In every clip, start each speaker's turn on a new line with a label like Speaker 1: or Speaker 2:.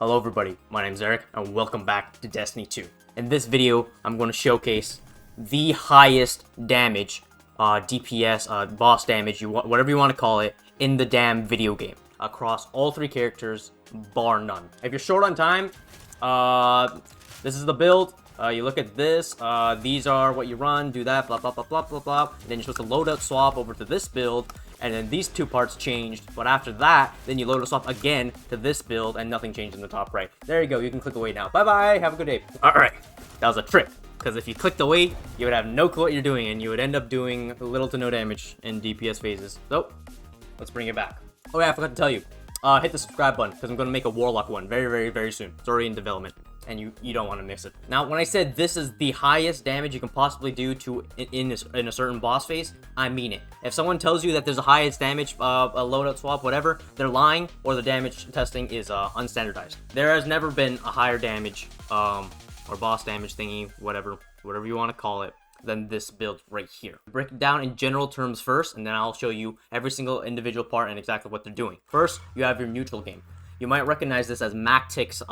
Speaker 1: Hello everybody, my name is Eric, and welcome back to Destiny 2. In this video, I'm going to showcase the highest damage, DPS, boss damage, whatever you want to call it, in the damn video game. Across all three characters, bar none. If you're short on time, this is the build. You look at this, these are what you run, do that, blah, blah, blah, blah, blah, blah. And then you're supposed to loadout swap over to this build, and then these two parts changed. But after that, then you loadout swap again to this build, and nothing changed in the top right. There you go, you can click away now. Bye-bye, have a good day. Alright, that was a trick. Because if you clicked away, you would have no clue what you're doing, and you would end up doing little to no damage in DPS phases. So, let's bring it back. Oh yeah, I forgot to tell you. Hit the subscribe button, because I'm going to make a Warlock one very, very, very soon. It's already in development, and you don't want to miss it. Now, when I said this is the highest damage you can possibly do in a certain boss phase, I mean it. If someone tells you that there's a highest damage, a loadout swap, whatever, they're lying, or the damage testing is unstandardized. There has never been a higher damage, or boss damage thingy, whatever you want to call it, than this build right here. Break it down in general terms first, and then I'll show you every single individual part and exactly what they're doing. First, you have your neutral game. You might recognize this as Mactics'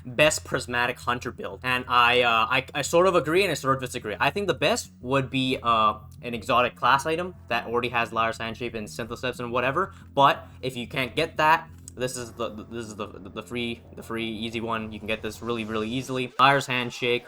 Speaker 1: best Prismatic Hunter build. And I sort of agree and I sort of disagree. I think the best would be an exotic class item that already has Liar's Handshake and Synthesis and whatever. But if you can't get that, this is the free easy one. You can get this really easily. Liar's Handshake.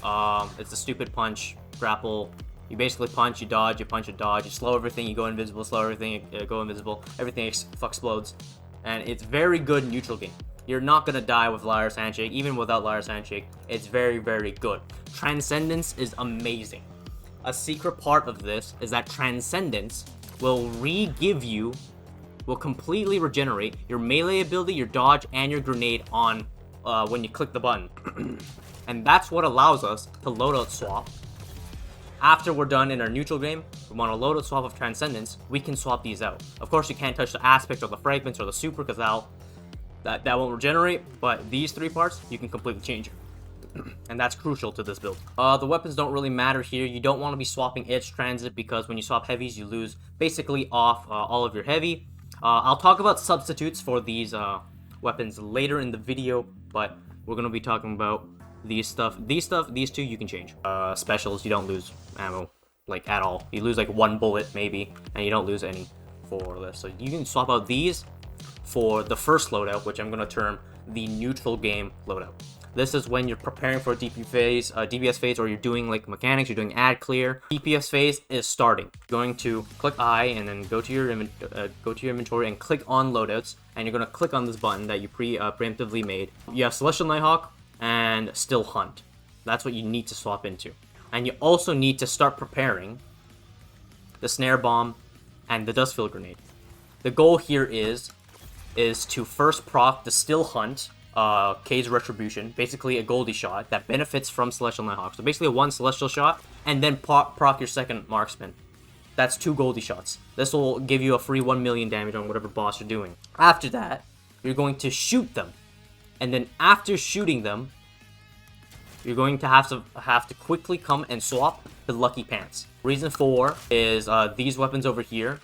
Speaker 1: It's a stupid punch, grapple. You basically punch, you dodge, you punch, you dodge, you slow everything, you go invisible, slow everything, you go invisible, everything explodes. And it's very good neutral game. You're not gonna die with Liar's Handshake, even without Liar's Handshake. It's very good. Transcendence is amazing. A secret part of this is that Transcendence will will completely regenerate your melee ability, your dodge, and your grenade on when you click the button. And that's what allows us to loadout swap. After we're done in our neutral game, we want a loadout swap of Transcendence, we can swap these out. Of course, you can't touch the aspect or the fragments or the super because that won't regenerate, but these three parts, you can completely change it. And that's crucial to this build. The weapons don't really matter here. You don't want to be swapping edge transit because when you swap heavies, you lose basically off all of your heavy. I'll talk about substitutes for these weapons later in the video, but we're going to be talking about these two you can change. Specials, you don't lose ammo, like, at all. You lose, like, one bullet, maybe, and you don't lose any for this. So you can swap out these for the first loadout, which I'm going to term the neutral game loadout. This is when you're preparing for a DPS phase, or you're doing, like, mechanics, you're doing ad clear. DPS phase is starting. You're going to click I, and then go to your inventory and click on loadouts, and you're going to click on this button that you preemptively made. You have Celestial Nighthawk and Still Hunt. That's what you need to swap into. And you also need to start preparing the Snare Bomb and the Dustfield Grenade. The goal here is to first proc the Still Hunt, K's Retribution, basically a Goldie shot that benefits from Celestial Nighthawk. So basically a one Celestial shot, and then proc your second Marksman. That's two Goldie shots. This will give you a free 1 million damage on whatever boss you're doing. After that, you're going to shoot them. And then after shooting them, you're going to have to quickly come and swap the Lucky Pants. Reason for is these weapons over here.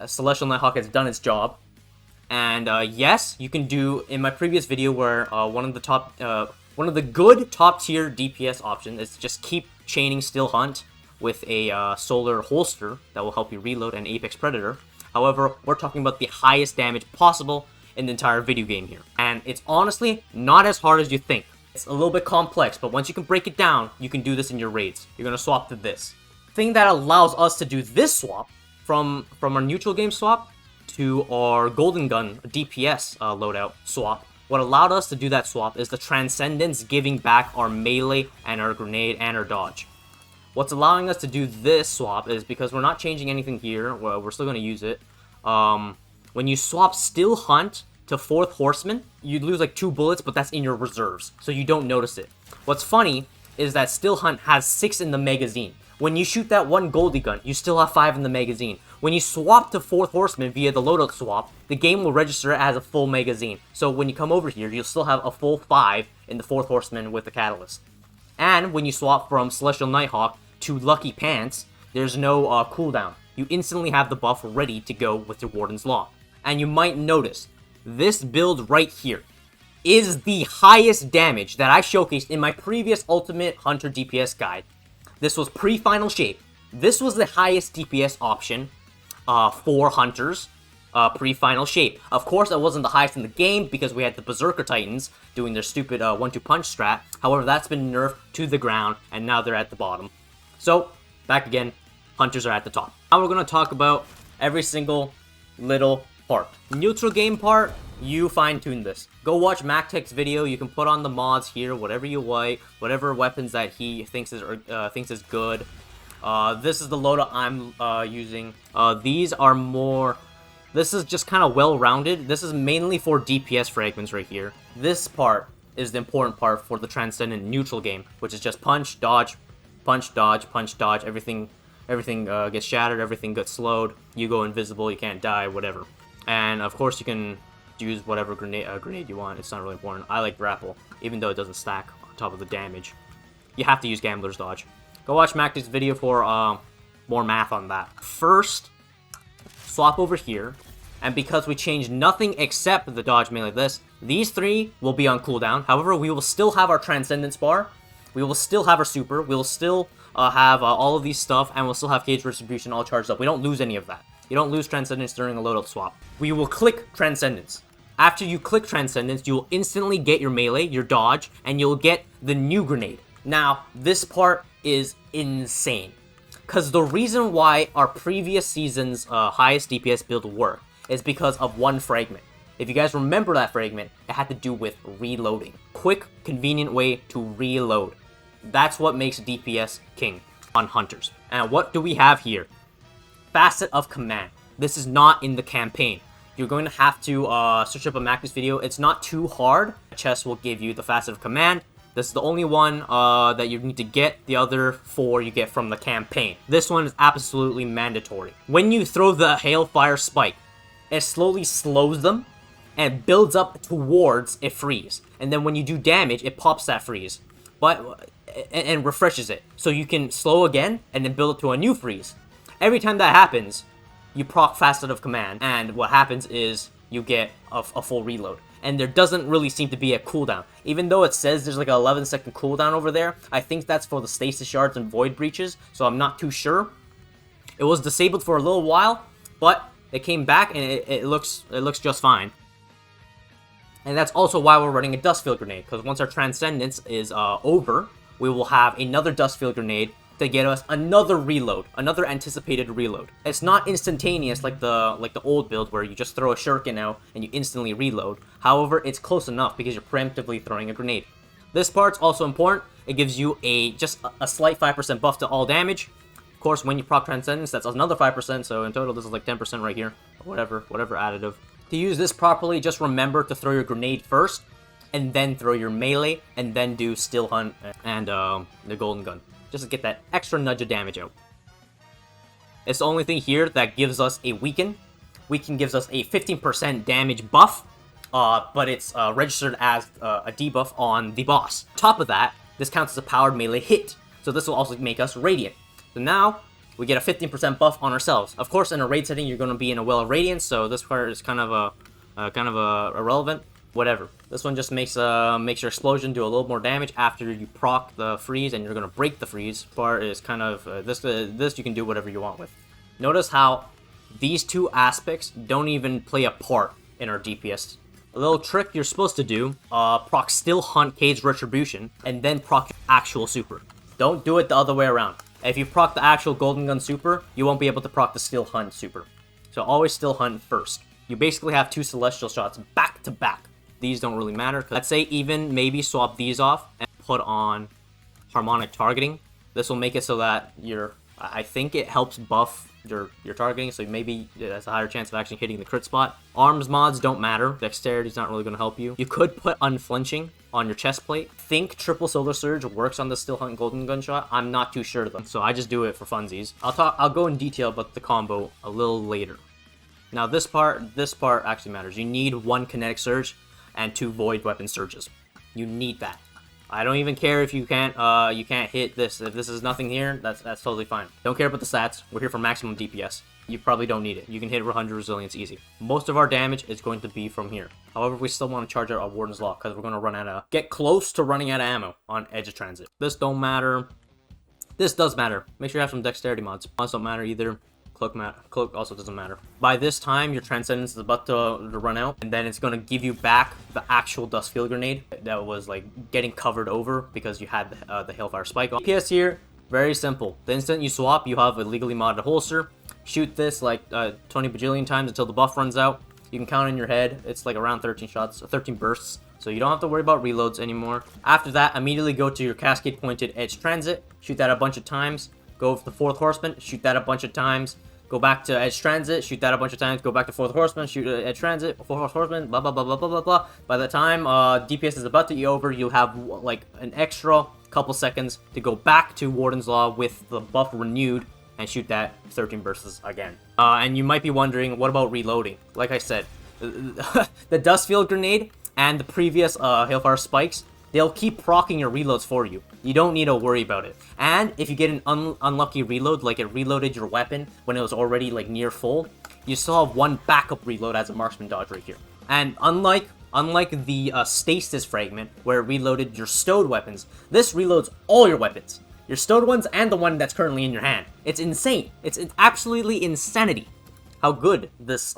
Speaker 1: Celestial Nighthawk has done its job, and yes, you can do in my previous video where one of the good top tier DPS options is just keep chaining Still Hunt with a solar holster that will help you reload an Apex Predator. However, we're talking about the highest damage possible in the entire video game here. And it's honestly not as hard as you think. It's a little bit complex, but once you can break it down, you can do this in your raids. You're gonna swap to this. Thing that allows us to do this swap from our neutral game swap to our Golden Gun DPS loadout swap. What allowed us to do that swap is the Transcendence giving back our melee and our grenade and our dodge. What's allowing us to do this swap is because we're not changing anything here. Well, we're still gonna use it. When you swap Still Hunt to 4th Horseman, you lose like 2 bullets, but that's in your reserves, so you don't notice it. What's funny is that Still Hunt has 6 in the magazine. When you shoot that one Goldie gun, you still have 5 in the magazine. When you swap to 4th Horseman via the loadout swap, the game will register it as a full magazine. So when you come over here, you'll still have a full 5 in the 4th Horseman with the Catalyst. And when you swap from Celestial Nighthawk to Lucky Pants, there's no cooldown. You instantly have the buff ready to go with your Warden's Law. And you might notice this build right here is the highest damage that I showcased in my previous Ultimate Hunter DPS guide. This was pre-final shape. This was the highest DPS option for Hunters pre-final shape. Of course, it wasn't the highest in the game because we had the Berserker Titans doing their stupid 1-2 punch strat. However, that's been nerfed to the ground, and now they're at the bottom. So, back again, Hunters are at the top. Now we're going to talk about every single little part. Neutral game part, you fine-tune this. Go watch mactics video. You can put on the mods here, whatever you like, whatever weapons that he thinks is good. This is the loadout I'm using. These are more... This is just kind of well-rounded. This is mainly for DPS fragments right here. This part is the important part for the Transcendent neutral game, which is just punch, dodge, punch, dodge, punch, dodge. Everything gets shattered, everything gets slowed. You go invisible, you can't die, whatever. And of course you can use whatever grenade you want. It's not really important. I like grapple, even though it doesn't stack on top of the damage. You have to use Gambler's Dodge. Go watch Mactics' video for more math on that. First, swap over here, and because we changed nothing except the dodge melee this, these three will be on cooldown. However, we will still have our Transcendence bar, we will still have our super, we will still have all of these stuff, and we'll still have Cage Distribution all charged up. We don't lose any of that. You don't lose Transcendence during a loadout swap. We will click Transcendence. After you click Transcendence, you will instantly get your melee, your dodge, and you'll get the new grenade. Now, this part is insane. Because the reason why our previous season's highest DPS build worked is because of one fragment. If you guys remember that fragment, it had to do with reloading. Quick, convenient way to reload. That's what makes DPS king on Hunters. And what do we have here? Facet of Command. This is not in the campaign. You're going to have to search up a Mactics video. It's not too hard. Chess will give you the Facet of Command. This is the only one that you need to get. The other 4 you get from the campaign. This one is absolutely mandatory. When you throw the Hailfire Spike, it slowly slows them and builds up towards a freeze. And then when you do damage, it pops that freeze. And refreshes it. So you can slow again and then build it to a new freeze. Every time that happens, you proc Facet of Command. And what happens is you get a full reload. And there doesn't really seem to be a cooldown. Even though it says there's like an 11-second cooldown over there, I think that's for the stasis shards and void breaches, so I'm not too sure. It was disabled for a little while, but it came back and it looks just fine. And that's also why we're running a Dustfield Grenade, because once our Transcendence is over, we will have another Dustfield Grenade to get us another reload, another anticipated reload. It's not instantaneous like the old build where you just throw a shuriken out and you instantly reload. However, it's close enough because you're preemptively throwing a grenade. This part's also important. It gives you just a slight 5% buff to all damage. Of course, when you proc Transcendence, that's another 5%, so in total this is like 10% right here. Whatever additive. To use this properly, just remember to throw your grenade first, and then throw your melee, and then do Still Hunt and the Golden Gun. Just to get that extra nudge of damage out. It's the only thing here that gives us a weaken. Weaken gives us a 15% damage buff, but it's registered as a debuff on the boss. Top of that, this counts as a powered melee hit, so this will also make us radiant. So now, we get a 15% buff on ourselves. Of course, in a raid setting, you're going to be in a Well of Radiance, so this part is kind of irrelevant. Whatever. This one just makes your explosion do a little more damage after you proc the freeze, and you're gonna break the freeze. Part is kind of this you can do whatever you want with. Notice how these two aspects don't even play a part in our DPS. A little trick you're supposed to do: proc Still Hunt Cage Retribution, and then proc actual super. Don't do it the other way around. If you proc the actual Golden Gun super, you won't be able to proc the Still Hunt super. So always Still Hunt first. You basically have 2 Celestial shots back to back. These don't really matter. Let's say even maybe swap these off and put on harmonic targeting. This will make it so that I think it helps buff your targeting, so maybe it has a higher chance of actually hitting the crit spot. Arms mods don't matter. Dexterity's not really going to help you. You could put unflinching on your chest plate. Think triple solar surge works on the Still Hunt Golden Gunshot. I'm not too sure though, so I just do it for funsies. I'll go in detail about the combo a little later. Now this part actually matters. You need 1 kinetic surge and 2 void weapon surges. You need that. I don't even care if you can't hit this. If this is nothing here, that's totally fine. Don't care about the stats. We're here for maximum DPS. you probably don't need it. You can hit 100 resilience easy. Most of our damage is going to be from here. However, we still want to charge out our Warden's Law because we're going to run out of, get close to running out of ammo on Edge of Transit. This don't matter. This does matter. Make sure you have some dexterity mods. Mods don't matter either. Cloak also doesn't matter. By this time, your Transcendence is about to run out, and then it's going to give you back the actual Dust Field Grenade that was like getting covered over because you had the Hailfire Spike on. DPS here, very simple. The instant you swap, you have a legally modded holster. Shoot this like 20 bajillion times until the buff runs out. You can count in your head. It's like around 13 shots, 13 bursts. So you don't have to worry about reloads anymore. After that, immediately go to your Cascade Pointed Edge Transit. Shoot that a bunch of times. Go for the 4th Horseman. Shoot that a bunch of times. Go back to Edge Transit, shoot that a bunch of times, go back to 4th Horseman, shoot Edge Transit, 4th Horseman, blah, blah, blah, blah, blah, blah, blah. By the time DPS is about to be over, you'll have, like, an extra couple seconds to go back to Warden's Law with the buff renewed and shoot that 13 bursts again. And you might be wondering, what about reloading? Like I said, the Dust Field Grenade and the previous Hailfire Spikes, they'll keep proccing your reloads for you. You don't need to worry about it. And if you get an unlucky reload, like it reloaded your weapon when it was already like near full, you still have one backup reload as a marksman dodge right here. And unlike the stasis fragment where it reloaded your stowed weapons, this reloads all your weapons. Your stowed ones and the one that's currently in your hand. It's insane. It's absolutely insanity how good this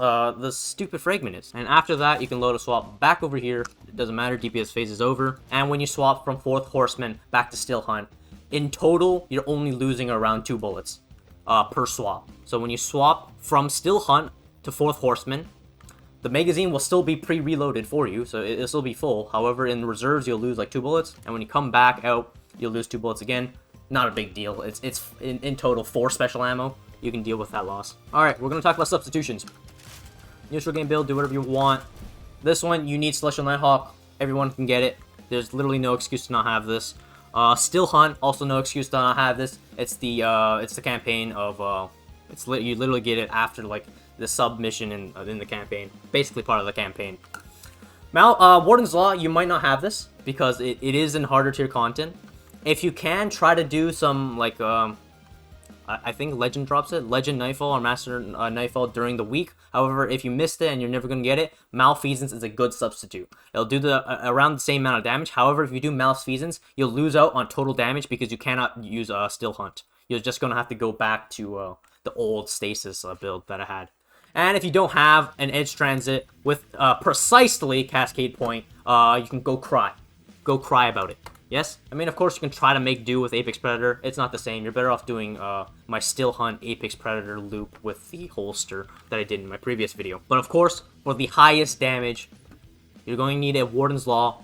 Speaker 1: stupid fragment is. And after that, you can load a swap back over here. It doesn't matter, DPS phase is over. And when you swap from 4th Horseman back to Still Hunt, in total, you're only losing around 2 bullets per swap. So when you swap from Still Hunt to 4th Horseman, the magazine will still be pre-reloaded for you, so it'll still be full. However, in reserves, you'll lose like 2 bullets. And when you come back out, you'll lose 2 bullets again. Not a big deal. It's in total 4 special ammo. You can deal with that loss. Alright, we're going to talk about substitutions. Neutral game build, do whatever you want. This one, you need Celestial Nighthawk. Everyone can get it. There's literally no excuse to not have this. Still Hunt, also no excuse to not have this. It's the campaign of, you literally get it after, like, the submission in the campaign. Basically part of the campaign. Warden's Law, you might not have this, because it is in harder tier content. If you can, try to do some, like, I think Legend drops it. Legend Nightfall or Master Nightfall during the week. However, if you missed it and you're never going to get it, Malfeasance is a good substitute. It'll do around the same amount of damage. However, if you do Malfeasance, you'll lose out on total damage because you cannot use Still Hunt. You're just going to have to go back to the old Stasis build that I had. And if you don't have an Edge Transit with precisely Cascade Point, you can go cry. Go cry about it. Yes? I mean, of course, you can try to make do with Apex Predator. It's not the same. You're better off doing my Still Hunt Apex Predator loop with the holster that I did in my previous video. But of course, for the highest damage, you're going to need a Warden's Law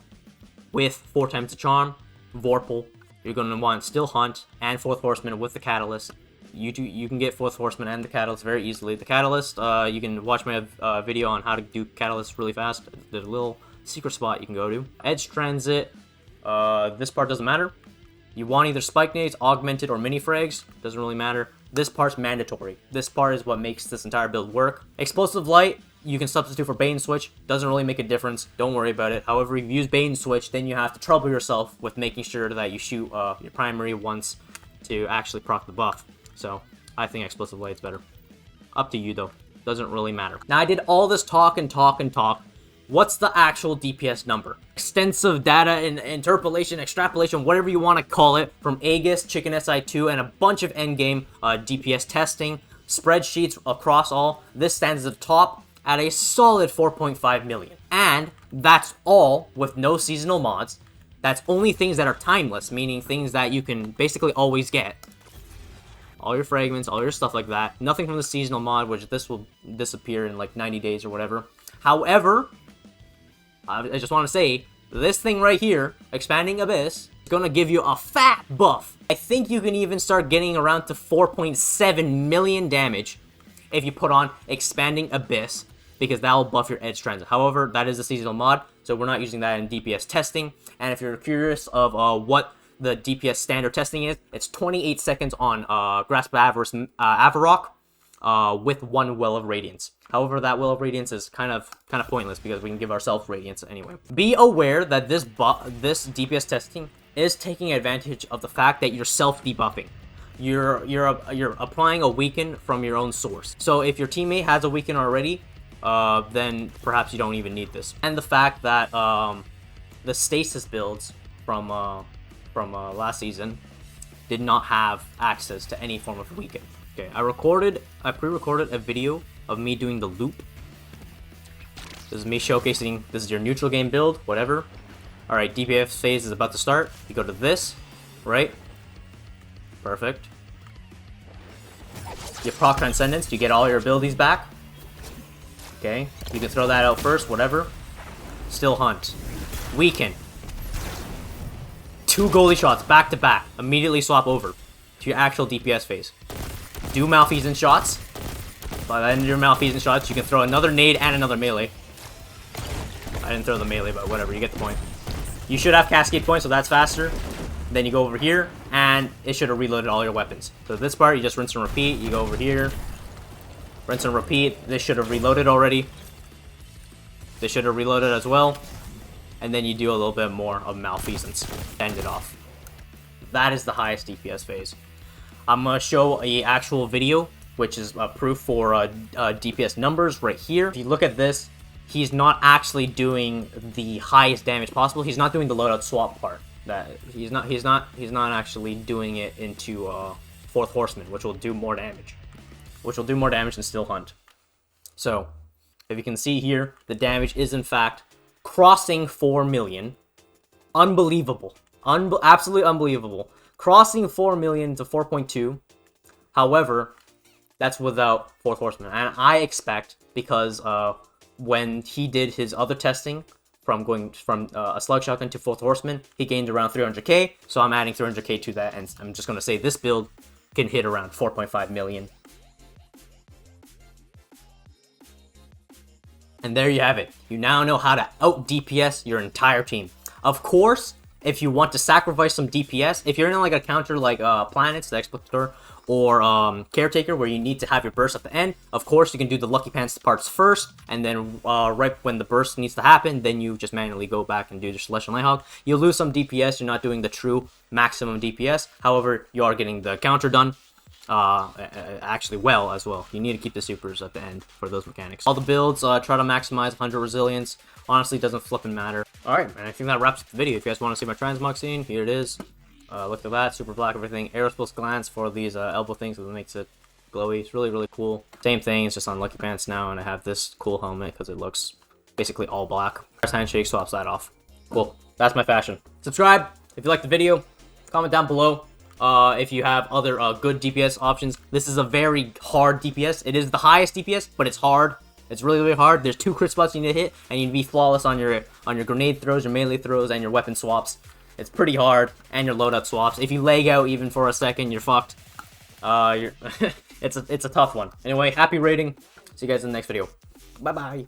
Speaker 1: with 4 times the Charm, Vorpal. You're going to want Still Hunt and 4th Horseman with the Catalyst. You can get 4th Horseman and the Catalyst very easily. The Catalyst, you can watch my video on how to do Catalyst really fast. There's a little secret spot you can go to. Edge Transit. This part doesn't matter. You want either spike nades, augmented, or mini frags. Doesn't really matter. This part's mandatory. This part is what makes this entire build work. Explosive light, you can substitute for bait and switch. Doesn't really make a difference. Don't worry about it. However, if you use bait and switch, then you have to trouble yourself with making sure that you shoot your primary once to actually proc the buff. So I think explosive light's better. Up to you though. Doesn't really matter. Now I did all this talk and talk and talk. What's the actual DPS number? Extensive data and interpolation, extrapolation, whatever you want to call it, from Aegis, Chicken SI2, and a bunch of endgame DPS testing, spreadsheets across all. This stands at the top at a solid 4.5 million. And that's all with no seasonal mods. That's only things that are timeless, meaning things that you can basically always get. All your fragments, all your stuff like that. Nothing from the seasonal mod, which this will disappear in like 90 days or whatever. However, I just want to say, this thing right here, Expanding Abyss, is going to give you a fat buff. I think you can even start getting around to 4.7 million damage if you put on Expanding Abyss, because that will buff your Edge Transit. However, that is a seasonal mod, so we're not using that in DPS testing. And if you're curious of what the DPS standard testing is, it's 28 seconds on Grasp of Avarice Avarok with 1 Well of Radiance. However, that Well of Radiance is kind of pointless because we can give ourselves Radiance anyway. Be aware that this DPS testing is taking advantage of the fact that you're self-debuffing. you're applying a weaken from your own source. So if your teammate has a weaken already, then perhaps you don't even need this. And the fact that the stasis builds from last season did not have access to any form of weaken. Okay, I pre-recorded a video of me doing the loop. This is me showcasing, this is your neutral game build, whatever. Alright, DPS phase is about to start. You go to this, right? Perfect. You proc Transcendence, you get all your abilities back. Okay, you can throw that out first, whatever. Still hunt. Weaken. 2 goalie shots back to back. Immediately swap over to your actual DPS phase. Do malfeasance shots. By the end of your malfeasance shots, you can throw another nade and another melee. I didn't throw the melee, but whatever, you get the point. You should have cascade points, so that's faster. Then you go over here, and it should have reloaded all your weapons. So this part, you just rinse and repeat. You go over here, rinse and repeat. This should have reloaded already. This should have reloaded as well. And then you do a little bit more of malfeasance to end it off. That is the highest DPS phase. I'm going to show a actual video, which is proof for DPS numbers right here. If you look at this, he's not actually doing the highest damage possible. He's not doing the loadout swap part. That he's not actually doing it into fourth horseman, which will do more damage. Which will do more damage than still hunt. So, if you can see here, the damage is in fact crossing 4 million. Unbelievable. Absolutely unbelievable. Crossing 4 million to 4.2. However, that's without fourth horseman. And I expect, because when he did his other testing, from going from a slug shotgun to fourth horseman, he gained around 300k. So I'm adding 300k to that, and I'm just going to say this build can hit around 4.5 million. And there you have it. You now know how to out DPS your entire team. Of course, if you want to sacrifice some DPS, if you're in like a counter like Planets, the Exploiter, or Caretaker, where you need to have your burst at the end, of course you can do the Lucky Pants parts first, and then right when the burst needs to happen, then you just manually go back and do the Celestial Nighthawk. You'll lose some DPS, you're not doing the true maximum DPS, however, you are getting the counter done. Actually well as well. You need to keep the supers at the end for those mechanics. All the builds, try to maximize 100 resilience. Honestly, it doesn't flipping matter. Alright, and I think that wraps up the video. If you guys want to see my transmog scene, here it is. Look at that, super black, everything. Aerospulse glance for these elbow things, so it makes it glowy. It's really, really cool. Same thing, it's just on Lucky Pants now, and I have this cool helmet because it looks basically all black. Handshake swaps that off. Cool. That's my fashion. Subscribe if you liked the video. Comment down below. If you have other good DPS options. This is a very hard DPS. It is the highest DPS, but it's hard. It's really, really hard. There's 2 crit spots you need to hit, and you need to be flawless on your grenade throws, your melee throws, and your weapon swaps. It's pretty hard, and your loadout swaps. If you lag out even for a second, you're fucked. It's a tough one. Anyway, happy raiding. See you guys in the next video. Bye bye.